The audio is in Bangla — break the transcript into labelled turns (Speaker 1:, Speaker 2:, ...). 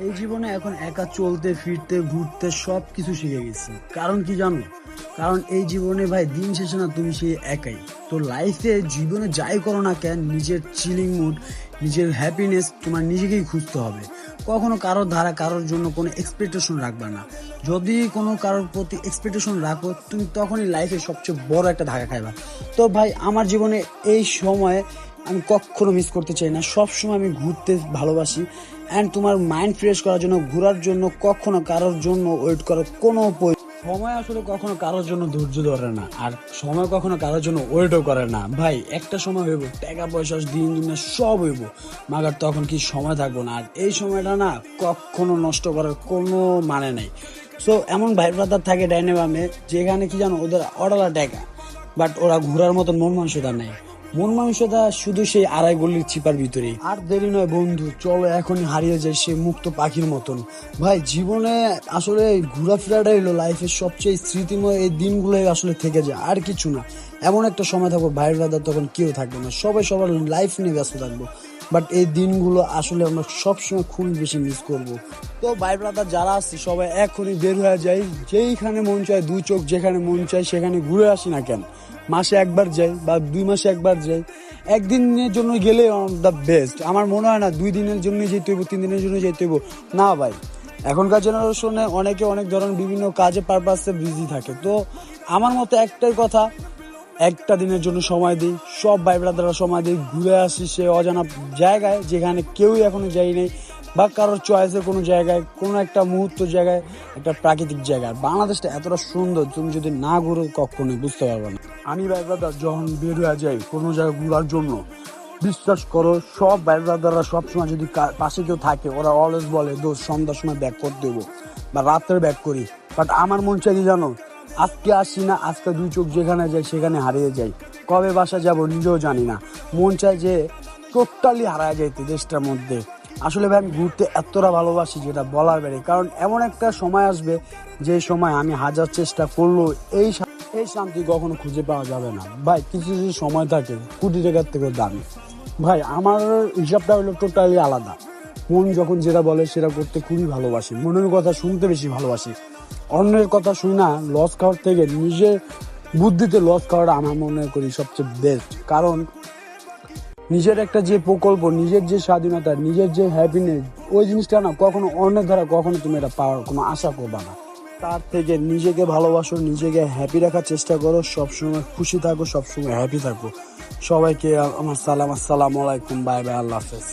Speaker 1: এই জীবনে এখন একা চলতে ফিরতে ঘুরতে সব কিছু শিখে গেছি। কারণ কি জানো? কারণ এই জীবনে ভাই দিন শেষে না তুমি সেই একাই। তো লাইফে জীবনে যাই করো না কেন, নিজের চিলিং মুড, নিজের হ্যাপিনেস তোমার নিজেকেই খুঁজতে হবে। কখনো কারোর ধারা কারোর জন্য কোনো এক্সপেকটেশন রাখবে না। যদি কোনো কারোর প্রতি এক্সপেকটেশন রাখো, তুমি তখনই লাইফে সবচেয়ে বড় একটা ধাক্কা খাইবা। তো ভাই আমার জীবনে এই সময়ে আমি কখনো মিস করতে চাই না। সব সময় আমি ঘুরতে ভালোবাসি। অ্যান্ড তোমার মাইন্ড ফ্রেশ করার জন্য ঘোরার জন্য কখনো কারোর জন্য ওয়েট করার কোনো সময় আসলে কখনো কারোর জন্য ধৈর্য ধরে না, আর সময় কখনো কারোর জন্য ওয়েটও করে না। ভাই একটা সময় হইব, টাকা পয়সা দিন দিনে সব হইব, মাগার তখন কি সময় থাকবো না। আর এই সময়টা না কখনো নষ্ট করার কোনো মানে নেই। সো এমন ভাই ব্রাদার থাকে ডাইনে বামে, যেখানে কি জানো ওদের অডালা টাকা, বাট ওরা ঘোরার মতন মন মানসিকতা নেই। মন মানসিকতা শুধু সেই আড়াই গলির চিপার ভিতরেই। আর দেরি নয় বন্ধু, চলো এখনই হারিয়ে যায় সে মুক্ত পাখির মতন। ভাই জীবনে আসলে ঘোরাফেরাটাই হলো লাইফের সবচেয়ে স্মৃতিময়। এই দিনগুলো আসলে থেকে যায়, আর কিছু না। এমন একটা সময় থাকবো ভাই ব্রাদার তখন কেউ থাকবে না, সবাই সবার লাইফ নিয়ে ব্যস্ত থাকবো। বাট এই দিনগুলো আসলে আমরা সবসময় খুব বেশি মিস করবো। তো ভাই ব্রাদার যারা আছে সবাই এখনই বের হয়ে যায়, যেইখানে মন চায়, দুই চোখ যেখানে মন চায় সেখানে ঘুরে আসি না কেন। মাসে একবার যাই বা 2 মাসে একবার যাই, একদিনের জন্য গেলে দ্য বেস্ট। আমার মনে হয় না 2 দিনের জন্য যেতে হইব, 3 দিনের জন্য যেতে হইব না ভাই। এখনকার জেনারেশনে অনেকে অনেক ধরনের বিভিন্ন কাজে পারপাসে বিজি থাকে। তো আমার মতে একটাই কথা, একটা দিনের জন্য সময় দিই, সব ভাই ব্রাদাররা সময় দিই, ঘুরে আসি সে অজানা জায়গায় যেখানে কেউই এখনো যাই নাই, বা কারোর চয়েসের কোনো জায়গায়, কোনো একটা মুহূর্ত জায়গায়, একটা প্রাকৃতিক জায়গায়। বাংলাদেশটা এতটা সুন্দর, তুমি যদি না ঘুরো কখনোই বুঝতে পারবে না। আমি ভাই ব্রাদার যখন বের হয়ে যাই কোনো জায়গায় ঘোরার জন্য, বিশ্বাস করো সব ভাই ব্রাদাররা সবসময় যদি পাশে কেউ থাকে, ওরা অলওয়েজ বলে দোস্ত সন্ধ্যার সময় ব্যাক করতে দেবো বা রাত্রে ব্যাক করি। বাট আমার মন চাই কি জানো, আজকে আসি না, আজকে দুই চোখ যেখানে যাই সেখানে হারিয়ে যাই। কবে বাসা যাব নিজেও জানি না। মন চায় যে টোটালি হারায় যাইতে দেশটার মধ্যে। আসলে ভাই আমি ঘুরতে এতটা ভালোবাসি যেটা বলার বাইরে। কারণ এমন একটা সময় আসবে যে সময় আমি হাজার চেষ্টা করলেও এই শান্তি কখনো খুঁজে পাওয়া যাবে না। ভাই কিছু কিছু সময় থাকে কোটি টাকার থেকে দামি। ভাই আমার হিসাবটা হলো টোটালি আলাদা। মন যখন যেটা বলে সেটা করতে খুবই ভালোবাসি, মনের কথা শুনতে বেশি ভালোবাসি। অন্যের কথা শুই না, লস খাওয়ার থেকে নিজের বুদ্ধিতে লস খাওয়াটা আমার মনে করি সবচেয়ে বেস্ট। কারণ নিজের একটা যে প্রকল্প, নিজের যে স্বাধীনতা, নিজের যে হ্যাপিনেস, ওই জিনিসটা না কখনো অন্যের দ্বারা কখনো তুমি এটা পাওয়ার কোনো আশা করবা না। তার থেকে নিজেকে ভালোবাসো, নিজেকে হ্যাপি রাখার চেষ্টা করো, সবসময় খুশি থাকো, সবসময় হ্যাপি থাকো। সবাইকে আমার সালাম, আসসালামু আলাইকুম, বাই বাই, আল্লাহ হাফেজ।